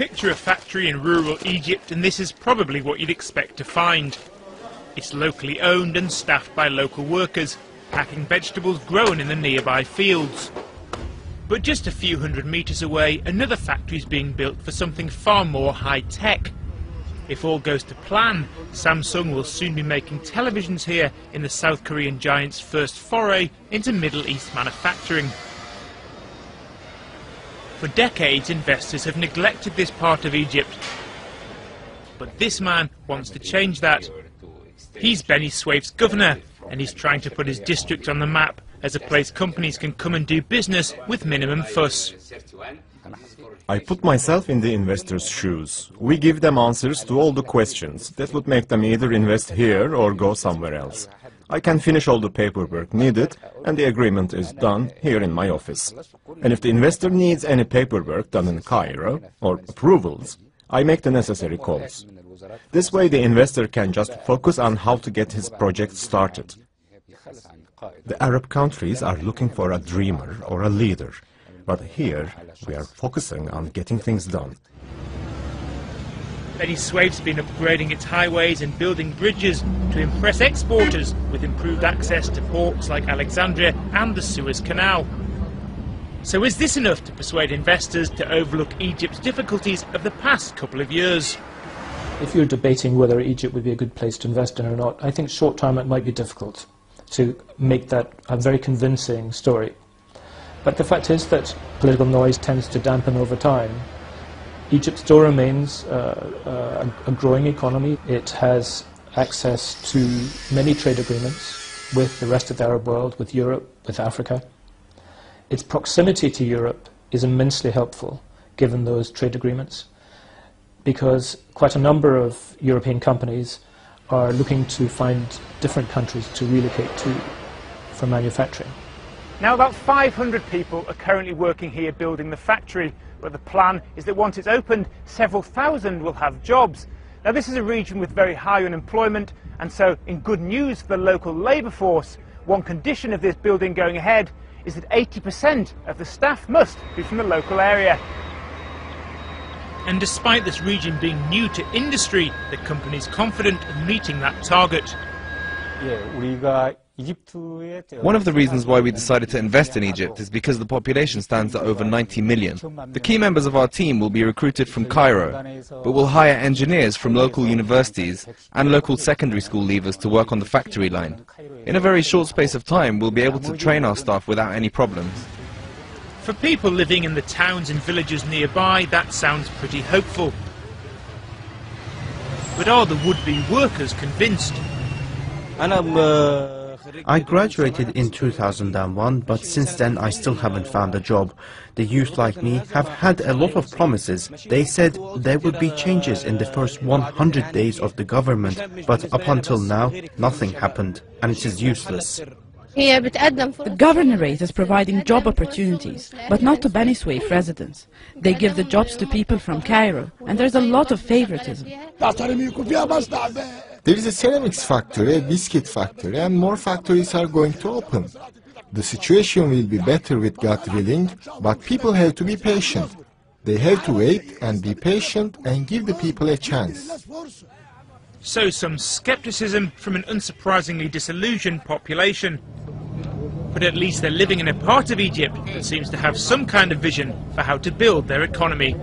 Picture a factory in rural Egypt and this is probably what you'd expect to find. It's locally owned and staffed by local workers, packing vegetables grown in the nearby fields. But just a few hundred metres away, another factory is being built for something far more high-tech. If all goes to plan, Samsung will soon be making televisions here in the South Korean giant's first foray into Middle East manufacturing. For decades, investors have neglected this part of Egypt. But this man wants to change that. He's Beni Suef's governor, and he's trying to put his district on the map as a place companies can come and do business with minimum fuss. I put myself in the investors' shoes. We give them answers to all the questions that would make them either invest here or go somewhere else. I can finish all the paperwork needed and the agreement is done here in my office. And if the investor needs any paperwork done in Cairo or approvals, I make the necessary calls. This way the investor can just focus on how to get his project started. The Arab countries are looking for a dreamer or a leader. But here, we are focusing on getting things done. Beni Suef's been upgrading its highways and building bridges to impress exporters with improved access to ports like Alexandria and the Suez Canal. So is this enough to persuade investors to overlook Egypt's difficulties of the past couple of years? If you're debating whether Egypt would be a good place to invest in or not, I think short term it might be difficult to make that a very convincing story. But the fact is that political noise tends to dampen over time. Egypt still remains a growing economy. It has access to many trade agreements with the rest of the Arab world, with Europe, with Africa. Its proximity to Europe is immensely helpful, given those trade agreements, because quite a number of European companies are looking to find different countries to relocate to for manufacturing. Now about 500 people are currently working here building the factory, but the plan is that once it's opened, several thousand will have jobs. Now this is a region with very high unemployment, and so in good news for the local labour force, one condition of this building going ahead is that 80% of the staff must be from the local area. And despite this region being new to industry, the company is confident of meeting that target. One of the reasons why we decided to invest in Egypt is because the population stands at over 90 million. The key members of our team will be recruited from Cairo, but we'll hire engineers from local universities and local secondary school leavers to work on the factory line. In a very short space of time, we'll be able to train our staff without any problems. For people living in the towns and villages nearby, that sounds pretty hopeful. But are the would-be workers convinced? I graduated in 2001, but since then I still haven't found a job. The youth like me have had a lot of promises. They said there would be changes in the first 100 days of the government, but up until now, nothing happened, and it is useless. The governorate is providing job opportunities, but not to Beni Suef residents. They give the jobs to people from Cairo, and there's a lot of favoritism. There is a ceramics factory, a biscuit factory, and more factories are going to open. The situation will be better with God willing, but people have to be patient. They have to wait and be patient and give the people a chance. So some scepticism from an unsurprisingly disillusioned population. But at least they're living in a part of Egypt that seems to have some kind of vision for how to build their economy.